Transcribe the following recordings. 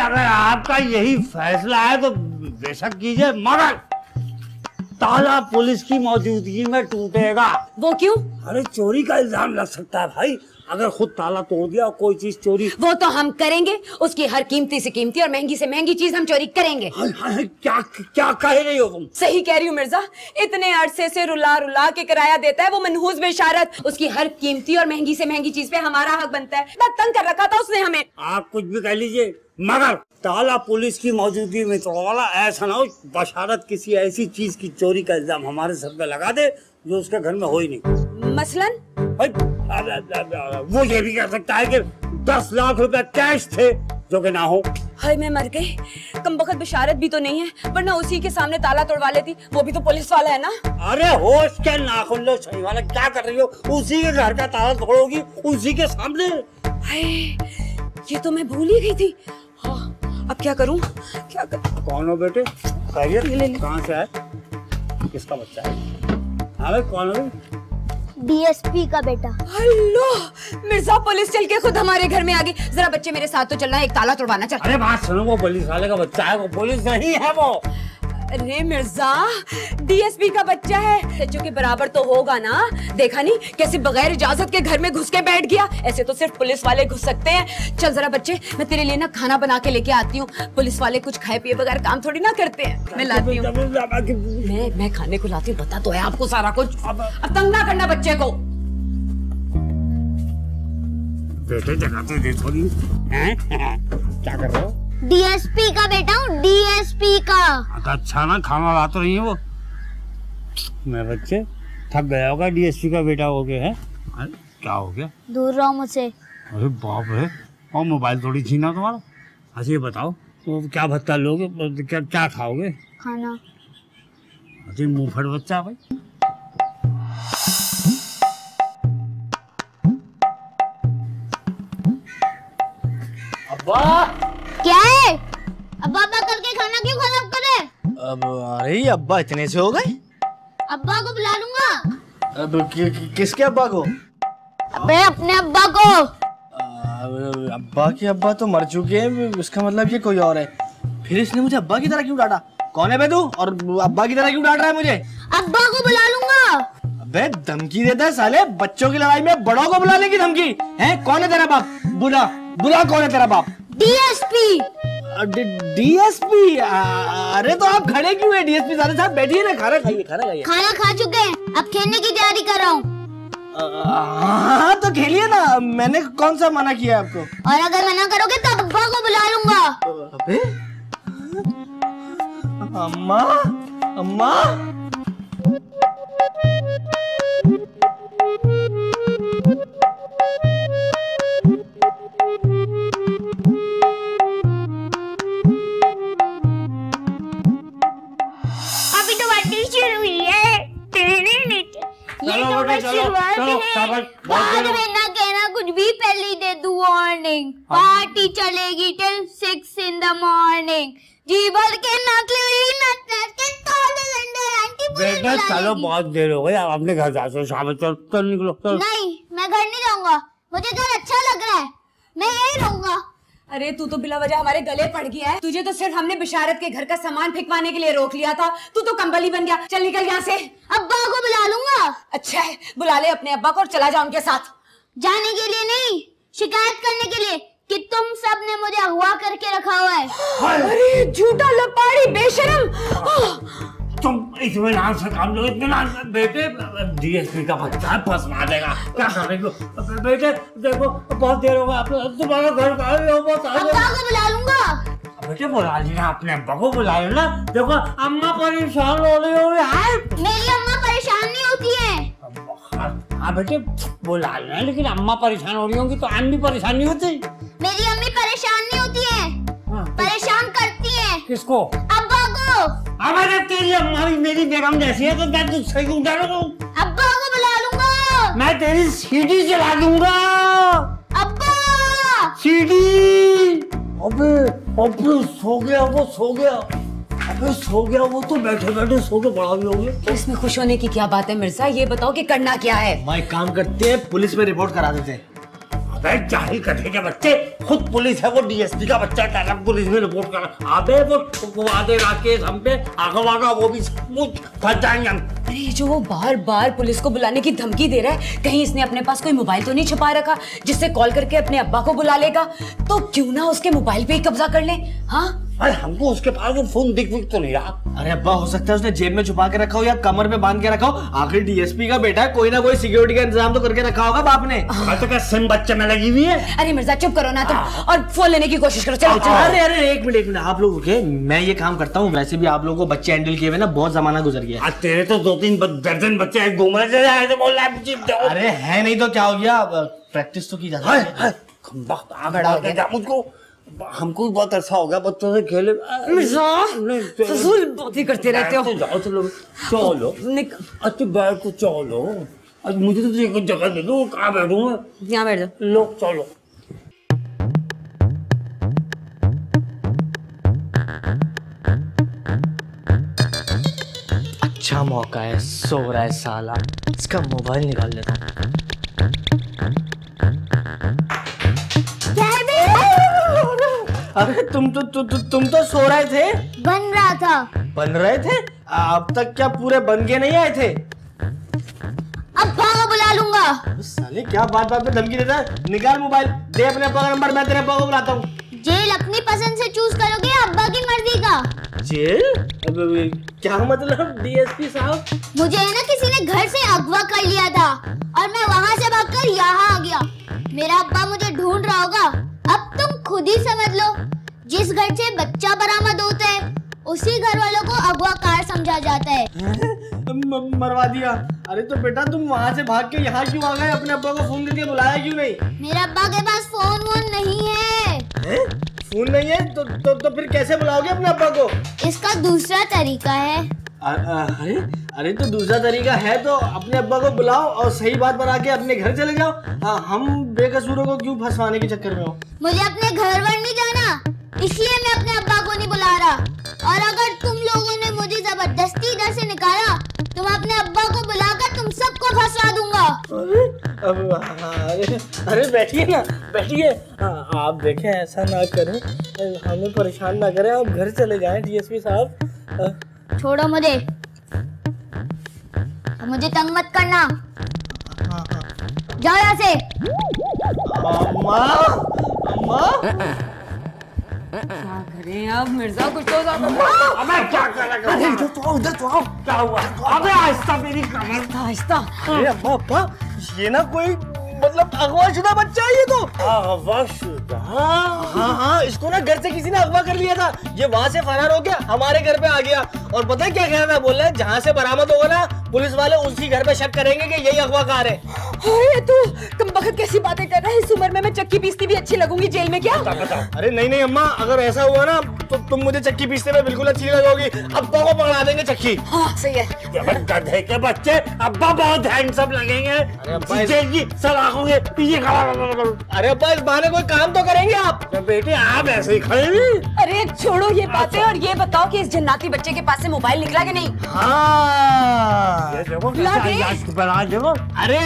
अगर आपका यही फैसला है तो बेशक कीजिए, मगर ताला पुलिस की मौजूदगी में टूटेगा। वो क्यों? अरे चोरी का इल्जाम लग सकता है भाई, अगर खुद ताला तोड़ दिया और कोई चीज चोरी। वो तो हम करेंगे, उसकी हर कीमती से कीमती और महंगी से महंगी चीज हम चोरी करेंगे। क्या क्या कह रही हो तुम? सही कह रही हूँ मिर्जा, इतने अरसे से रुला रुला के किराया देता है वो मनहूस बेशरत, उसकी हर कीमती और महंगी से महंगी चीज पे हमारा हक बनता है। तंग कर रखा था उसने हमें। आप कुछ भी कह लीजिए, मगर ताला पुलिस की मौजूदगी में तोड़वाना, ऐसा ना हो बशारत किसी ऐसी चीज की चोरी का इल्जाम हमारे सर पे लगा दे जो उसके घर में हो ही नहीं। मसलन वो ये भी कह सकता है कि 10 लाख रुपए कैश थे जो कि ना हो। हाय मैं मर गई, कमबख्त बिशारत भी तो नहीं है, वरना उसी के सामने ताला तोड़वा लेती। वो भी तो पुलिस वाला है ना। अरे होश के नाखून लो सही वाला, क्या कर रही हो? उसी के घर का ताला तोड़ोगी उसी के सामने? हाय ये तो मैं भूल ही गई थी। हाँ अब क्या करूं? क्या करूं? कौन हो बेटे? कहाँ से है? किसका बच्चा है? हाँ भाई कौन हो? डीएसपी का बेटा। हेलो मिर्जा, पुलिस चल के खुद हमारे घर में आ गई। जरा बच्चे मेरे साथ तो चलना, एक ताला तोड़वाना चल। अरे बात सुनो, वो पुलिस वाले का बच्चा है, वो पुलिस नहीं है वो। अरे मिर्जा डीएसपी का बच्चा है, सच्चों के बराबर तो होगा ना। देखा नहीं कैसे बगैर इजाजत के घर में घुस के बैठ गया? ऐसे तो सिर्फ पुलिस वाले घुस सकते हैं। चल जरा बच्चे, मैं तेरे लिए ना खाना बना के लेके आती हूँ। पुलिस वाले कुछ खाए पिए बगैर काम थोड़ी ना करते हैं। मैं लाती हूँ, मैं खाने को लाती हूँ। पता तो है आपको सारा कुछ। अब तंग ना करना बच्चे को। बेटे जगह तो दे थोड़ी। क्या कर रहे हो? डीएसपी का बेटा हूँ, डीएसपी का। अच्छा ना, खाना ला तो रही है वो। मैं बच्चे थक गया होगा डीएसपी का बेटा हो गया है। क्या हो गया? दूर रहो मुझसे। अरे बाप रे, और मोबाइल थोड़ी छीना तुम्हारा। अच्छा ये बताओ तो क्या भत्ता लोगे, क्या क्या खाओगे? खाना। अरे मुंह फट बच्चा भाई। अब्बा क्या है? अब्बा अब्बा करके खाना क्यों खराब करे? अब अरे अब्बा इतने से हो गए? अब्बा को बुला लूंगा। अब किसके अब्बा को? अबे अपने अब्बा को। अब्बा के अब्बा तो मर चुके हैं, इसका मतलब ये कोई और है। फिर इसने मुझे अब्बा की तरह क्यों डांटा? कौन है बे तू, और अब्बा की तरह क्यों डांट रहा है मुझे? अब्बा को बुला लूंगा। अबे धमकी देता है साले, बच्चों की लड़ाई में बड़ों को बुलाने की धमकी है? कौन है तेरा बाप? बुला बुला, कौन है तेरा बाप? डीएसपी। डीएसपी? अरे तो आप खड़े क्यों है? डीएसपी साहब बैठिए ना, खाना खाइए, खाना खाइए। खाना खा चुके हैं, अब खेलने की तैयारी कर रहा हूँ। हाँ तो खेलिए ना, मैंने कौन सा मना किया आपको? और अगर मना करोगे तो अब्बा को बुला लूंगा। अबे अम्मा, अम्मा अभी तो पार्टी शुरू हुई है। ये तो बस शुरुआत है। बाद में ना कहना कुछ भी, पहले दे दूं वार्निंग। पार्टी चलेगी टिल 6 in the morning। जी भर के नाच के बेटा चलो बहुत देर हो गई, आप अपने घर जाते हो। शाम चल निकलो चल। नहीं मैं घर नहीं जाऊंगा, मुझे घर अच्छा लग रहा है, मैं यही रहूंगा। अरे तू तो बिला वजह हमारे गले पड़ गया है। तुझे तो सिर्फ हमने बिशारत के घर का सामान फेंकवाने के लिए रोक लिया था, तू तो कंबली बन गया। चल निकल यहाँ से। अब्बा को बुला लूंगा। अच्छा है, बुला ले अपने अब्बा को और चला जा उनके साथ। जाने के लिए नहीं, शिकायत करने के लिए कि तुम सब ने मुझे अगवा करके रखा हुआ है। अरे झूठा लपाड़ी बेशरम, तुम इत्मीनान से काम लो, इत्मीनान से। बेटे डीएसपी का बच्चा है, फंसा देगा। क्या कर रही हो बेटे? देखो बहुत देर हो गई, आप तुम्हारा घर का अब्बा को बुला लूंगा। बेटे बुला लेना, अपने अब्बा को बुला लेना। देखो अम्मा परेशान हो रही होगी। मेरी अम्मा परेशान नहीं होती है। हाँ बेटे बुला लेना, लेकिन अम्मा परेशान हो रही होंगी तो आम भी परेशान नहीं होती। मेरी अम्मी परेशान नहीं होती है, परेशान करती है। किसको? अब्बा को। अरे तेरी अम्मा भी मेरी बेगम जैसी है, तो मैं तुझसे क्यों डरूं? अब्बा को बुला लूंगा। मैं तेरी सीढ़ी चला दूंगा। अब्बा सीढ़ी। अबे अबे सो गया वो, सो गया। अबे सो गया वो, तो बैठे बैठे सो के बड़ा भी हो गया। इसमें खुश होने की क्या बात है मिर्जा? ये बताओ कि करना क्या है? मैं काम करते हैं, पुलिस में रिपोर्ट करा देते हैं। अबे जाहिल गधे के बच्चे, खुद पुलिस है वो डीएसपी का बच्चा है, अलग पुलिस में रिपोर्ट करा। अबे वो ठुकवा दे राकेश हम पे, आगा वागा वो भी सचमुच फंस जाएंगे हम। अरे जो वो बार बार पुलिस को बुलाने की धमकी दे रहा है, कहीं इसने अपने पास कोई मोबाइल तो नहीं छुपा रखा जिससे कॉल करके अपने अब्बा को बुला लेगा? तो क्यों ना उसके मोबाइल पे ही कब्जा कर ले। हाँ अरे हमको उसके पास वो फोन दिख तो नहीं रहा। अरे अब्बा हो सकता है उसने जेब में छुपा के रखा हो या कमर में बांध के रखा हो। आखिर डीएसपी का बेटा है, कोई ना कोई सिक्योरिटी का इंतजाम तो करके रखा होगा बाप ने। तो क्या सिम बच्चे में लगी हुई है? अरे मिर्जा चुप करो ना तुम, और फोन लेने की कोशिश करो। चलो चलो। अरे अरे एक मिनट आप लोग रुके, मैं ये काम करता हूँ। वैसे भी आप लोगों को बच्चे हैंडल किए हुए ना बहुत जमाना गुजर गया। आज तेरे तो 2-3 दर्जन बच्चे घूम रहे थे, बोल रहा है अरे है नहीं तो क्या हो गया, प्रैक्टिस तो की जाती है। वक्त आ गया मुझको, हमको भी बहुत अच्छा हो गया बच्चों से खेले। फजूल बातें करते रहते हो। जाओ चलो चलो अच्छा बैठ तो चलो। आज मुझे तो एक जगह दे दो, कहाँ बैठूं मैं? यहाँ बैठ जाओ। लो चलो। अच्छा मौका है, सो रहा है साला, इसका मोबाइल निकाल लेता हूँ। अरे तुम तो सो रहे थे? बन रहा था। बन रहे थे? अब तक क्या पूरे बन के नहीं आए थे? अब्बा को बुला लूंगा। साले क्या बात बात पे धमकी देता है? निकाल मोबाइल, दे अपने अब्बा का नंबर, मैं तेरे अब्बा को बुलाता हूँ। जेल अपनी पसंद से चूज करोगे या अब्बा की मर्जी का? जेल? क्या मतलब डीएसपी साहब? मुझे ना किसी ने घर से अगवा कर लिया था और मैं वहाँ से भागकर यहाँ आ गया। मेरा अब्बा मुझे ढूंढ रहा होगा। अब तुम खुद ही समझ लो, जिस घर से बच्चा बरामद होता है उसी घर वालों को अगवाकार समझा जाता है। मरवा दिया। अरे तो बेटा तुम वहाँ से भाग के यहाँ क्यों आ गए? अपने अब्बा को फोन करके बुलाया क्यों नहीं? मेरे अब्बा के पास फोन वोन नहीं है। फोन नहीं है तो फिर कैसे बुलाओगे अपने अब्बा को? इसका दूसरा तरीका है। अरे तो दूसरा तरीका है तो अपने अब्बा को बुलाओ और सही बात बना के अपने घर चले जाओ। हम बेकसूरों को क्यों फंसवाने के चक्कर में हो? मुझे अपने घर वर नहीं जाना, इसलिए मैं अपने अब्बा को नहीं बुला रहा। और अगर तुम लोगों ने मुझे जबरदस्ती इधर से निकाला तो मैं अपने अब्बा को बुलाकर तुम सबको फंसा दूंगा। अरे बैठिए ना, बैठिए। आप देखें ऐसा ना करें, हमें परेशान ना करें, आप घर चले जाएं डीएसपी साहब। छोड़ो मुझे, मुझे तंग मत करना। जाओ यहाँ से। अम्मा, अम्मा। क्या करें अब मिर्जा, कुछ तो अबे क्या कर रहा है? इधर तो आओ। क्या हुआ? अबे आहिस्ता मेरी कमर। आहिस्ता। अरे अम्मा अब्बा, ये ना कोई मतलब अगवाशुदा बच्चा है ये तो। अगवाशुदा? हाँ, इसको ना घर से किसी ने अगवा कर लिया था। ये वहाँ से फरार हो गया, हमारे घर पे आ गया और पता है क्या कह रहा है? बोल रहा है जहाँ से बरामद होगा ना पुलिस वाले उसी घर पे शक करेंगे कि यही अगवाकार है। अरे तू तुम बखत कैसी बातें कर रहा है? इस उम्र में मैं चक्की पीसती भी अच्छी लगूंगी जेल में क्या? अरे नहीं अम्मा, अगर ऐसा हुआ ना तो तुम मुझे चक्की पीसते में बिल्कुल अच्छी लगोगी। अब्बा को पकड़ा देंगे चक्की। हाँ सही है। गधे के बच्चे, अब्बा बहुत हैंडसम लगेंगे। जेल की सलाखों के पीछे खड़ा करो। अरे अब्बा इस बहाने कोई काम तो करेंगे आप। बेटे आप ऐसे ही खड़े नहीं। अरे छोड़ो ये बातें और ये बताओ कि इस जन्नाती बच्चे के पास से मोबाइल निकला कि नहीं? हाँ ये देखो कैसा बना देखो। अरे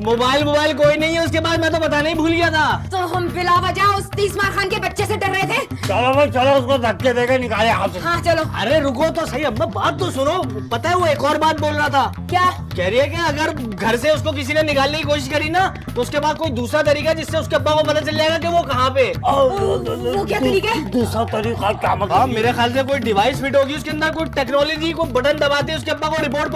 मोबाइल कोई नहीं है उसके बाद, मैं तो बताना ही भूल गया था। तो हम बिला वजह उस तीसमार खान के बच्चे से डर रहे थे। चलो भाई चलो, उसको धक्के देके निकाले हाथ से। हाँ चलो। अरे रुको तो सही अम्मा, बात तो सुनो। पता है वो एक और बात बोल रहा था। क्या कह रही है कि अगर घर से उसको किसी ने निकालने की कोशिश करी ना तो उसके बाद कोई दूसरा तरीका जिससे उसके अब्बा को पता चल जाएगा कि वो कहाँ पे। वो क्या तरीका है? दूसरा तरीका क्या मतलब? हाँ मेरे ख्याल से कोई डिवाइस फिट होगी उसके अंदर, कोई टेक्नोलॉजी, कोई बटन दबाते उसके अब्बा को रिपोर्ट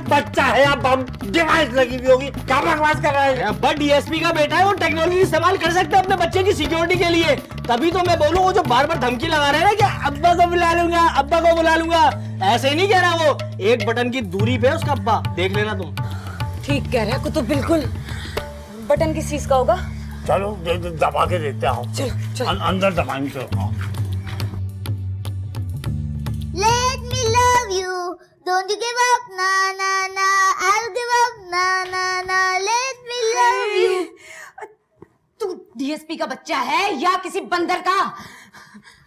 बच्चा है या बम डिवाइस लगी हुई होगी, क्या बकवास कर रहा है? अब्बा डीएसपी का बेटा है, वो टेक्नोलॉजी इस्तेमाल कर सकता है अपने बच्चे की सिक्योरिटी के लिए। तभी तो मैं बोलूँ वो जो बार बार धमकी लगा रहे हैं ना कि अब्बा को बुला लूंगा, अब्बा को बुला लूंगा, ऐसे ही नहीं कह रहा वो। एक बटन की दूरी पे उसका अब्बा, देख लेना तुम। ठीक कह रहा है तो बिल्कुल। बटन किस चीज का होगा? चलो दबा के देते हो। चलो अंदर दबाएंगे। Let me love you, don't you give up, na na na, I'll give up, na na na, let me love you. तू डीएसपी का बच्चा है या किसी बंदर का?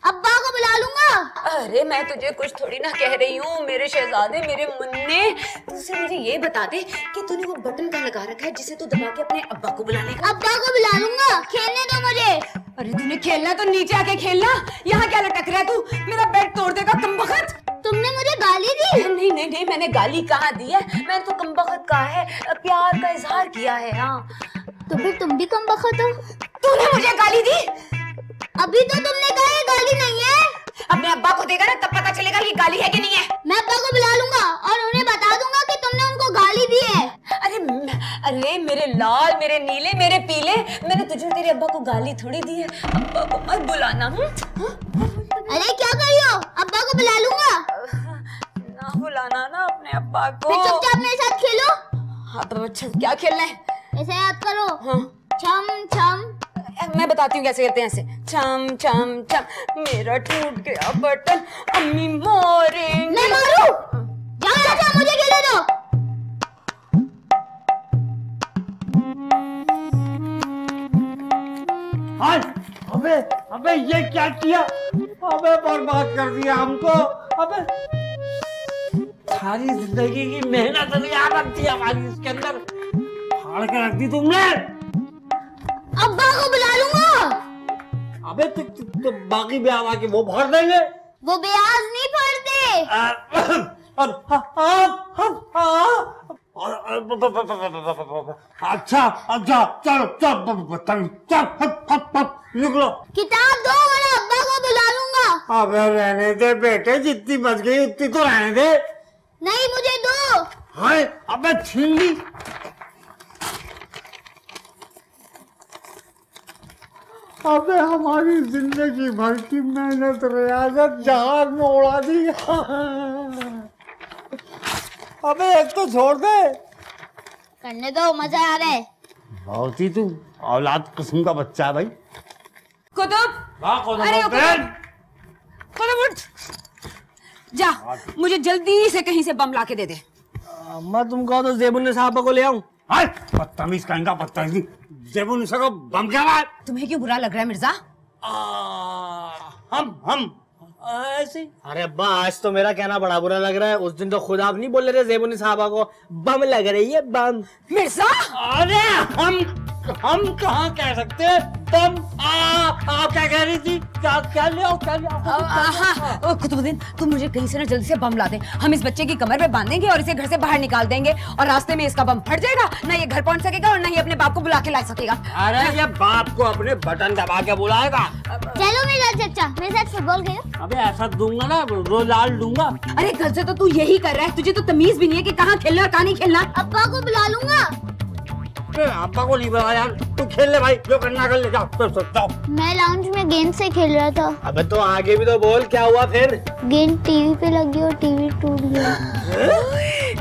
अब्बा को बुला लूंगा। अरे मैं तुझे कुछ थोड़ी ना कह रही हूँ मेरे शहजादे, मेरे मुन्ने। तुझसे मुझे ये बता दे कि तूने वो बटन का लगा रखा है जिसे तू दबा के अपने अब्बा को बुला लेगा। अब्बा को बुला लूंगा, खेलने दो मुझे। अरे तूने खेलना तो नीचे आके खेलना, यहाँ क्या लटक रहा है तू? मेरा बेड तोड़ देगा कमबख्त। तुमने मुझे गाली दी? नहीं नहीं नहीं, मैंने गाली कहाँ दी है? मैंने तो कमबख्त कहा है, प्यार का इजहार किया है। हाँ तो फिर तुम भी कमबख्त हो। तूने मुझे गाली दी? अभी तो तुमने कहा ये गाली नहीं है। अपने अब्बा को देगा ना तब पता चलेगा ये गाली है कि नहीं है। मैं अब्बा को बुला लूंगा और उन्हें बता दूंगा कि तुमने उनको गाली दी है। अरे मेरे लाल, मेरे नीले, मेरे पीले, मैंने तुझे और तेरे अब्बा को गाली थोड़ी दी है। अब्बा को मत बुलाना। अरे क्या कर रही हो? अब्बा को बुला लूंगा। ना बुलाना ना अपने अब्बा को। फिर चुपचाप मेरे साथ खेलो। हाँ तो अच्छा क्या खेलना है? ऐसे याद करो। हाँ। छम छम। मैं बताती हूँ कैसे खेलते हैं। ऐसे छम छम छम, मेरा टूट गया बटन, अम्मी मारेंगे। मैं मारूं? जाओ मुझे खेलने दो। अबे अबे ये क्या किया? अबे बर्बाद कर दिया हमको। अबे सारी जिंदगी की मेहनत थी हमारी इसके अंदर, फाड़ के रख दी तुमने। अब्बा को बुला लूंगा। अबे तो बाकी ब्याह के वो भर देंगे। वो ब्याज नहीं भरते। अच्छा अच्छा चलो चल निकलो। किताब दो वरना अब्बा को बुला लूंगा। अबे रहने दे बेटे, जितनी बच गई उतनी तो रहने दे। नहीं मुझे दो। हाय अबे छीन ली। अबे हमारी जिंदगी भर की मेहनत रियाजत जहाज में उड़ा दी। अबे एक तो छोड़ दे। करने दो, मजा आ रहा है। बहुत ही तू औलाद किस्म का बच्चा है भाई। कुतुब, अरे कुतुब उठ जा, मुझे जल्दी से कहीं से बम लाके दे दे। अम्मा तुम कहो तो ज़ेबुन साहब को ले आऊं? बदतमीज कहेंगा, बदतमीज। ज़ेबुन को बम क्या बात? तुम्हें क्यों बुरा लग रहा है मिर्जा? हम ऐसे। अरे अब्बा आज तो मेरा कहना बड़ा बुरा लग रहा है। उस दिन तो खुद आप नहीं बोल रहे थे ज़ेबुन साहबा को बम लग रही है, बम। मिर्जा अरे हम कहाँ कह सकते हैं बम? आप क्या कह रही थी? क्या ले आओ? हाँ कुतुबुद्दीन, तुम मुझे कहीं से ना जल्दी से बम ला दे। हम इस बच्चे की कमर में बांधेंगे और इसे घर से बाहर निकाल देंगे और रास्ते में इसका बम फट जाएगा। ना ये घर पहुंच सकेगा और ना ही अपने बाप को बुला के ला सकेगा। अरे ये बाप को अपने बटन दबा के बुलाएगा। चलो मेरा चाचा, मेरे साथ फुटबॉल खेलो। अबे ऐसा दूंगा ना, रोलाल दूंगा। अरे कल से तो तू यही कर रहा है, तुझे तो तमीज भी नहीं है कि कहाँ खेलना और कहाँ नहीं खेलना। अब्बा को बुला लूंगा। अब्बा को नहीं बुलाया यार, तू खेल ले भाई, जो करना कर ले, जाओ। मैं लाउंज में गेंद से खेल रहा था। अबे तो आगे भी तो बोल, क्या हुआ फिर? गेंद टीवी पे लगी और टीवी टूट गया।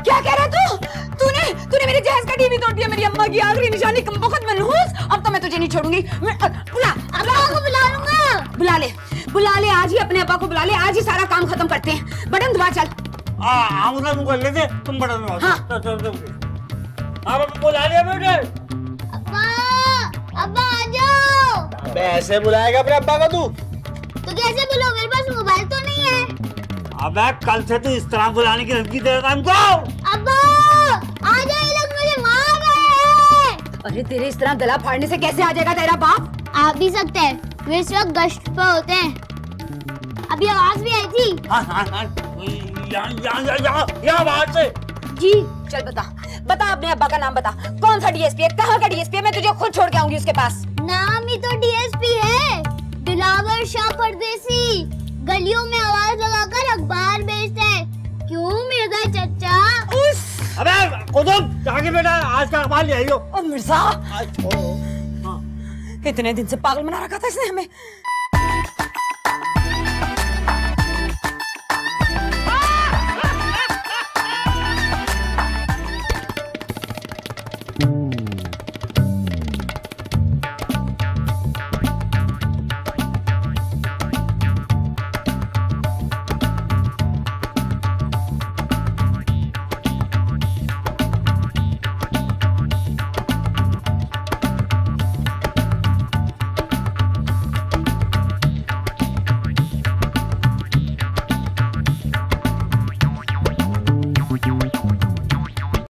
क्या कह रहा तू? तूने मेरे जहाज का टीवी तोड़ दिया, मेरी अम्मा की आखिरी निशानी कमबख्त मनहूस। अब तो मैं तुझे नहीं छोड़ूंगी। बुला, अब्बा को बुला लूंगा। बुला ले आज ही अपने अब्बा को बुला ले, आज ही सारा काम खत्म करते हैं। बटन दबा चल। हम कर लेते, तुम बटन दबाओ। हाँ। अब बुला लिया बेटे। अब्बा आ जाओ। अबे ऐसे बुलाएगा अपने अब्बा को तू? तो कैसे बुलाओ, मेरे पास मोबाइल तो नहीं है। अबे कल से तू इस तरह बुलाने की धमकी दे रहा है हमको। अब्बा आ जाओ, ये लोग मुझे मार रहे हैं। अरे तेरे इस तरह गला फाड़ने से कैसे आ जाएगा तेरा बाप? आ भी सकते हैं, वे इस वक्त गश्त पर होते हैं। अभी आवाज भी आई थी। यहाँ बाहर से। जी चल बता अपने अब्बा का नाम बता। कौन सा डीएसपी है, कहाँ का डीएसपी है? मैं तुझे खुद छोड़ के आऊंगी उसके पास। नाम ही तो डीएसपी है, दिलावर शाह परदेसी। गलियों में आवाज लगाकर अखबार बेचते हैं। क्यों मिर्जा चचा? अबे कुतुब जाके बेटा, आज का अखबार ले आइयो। मिर्जा इतने दिन से पागल बना रखा था इसने हमें।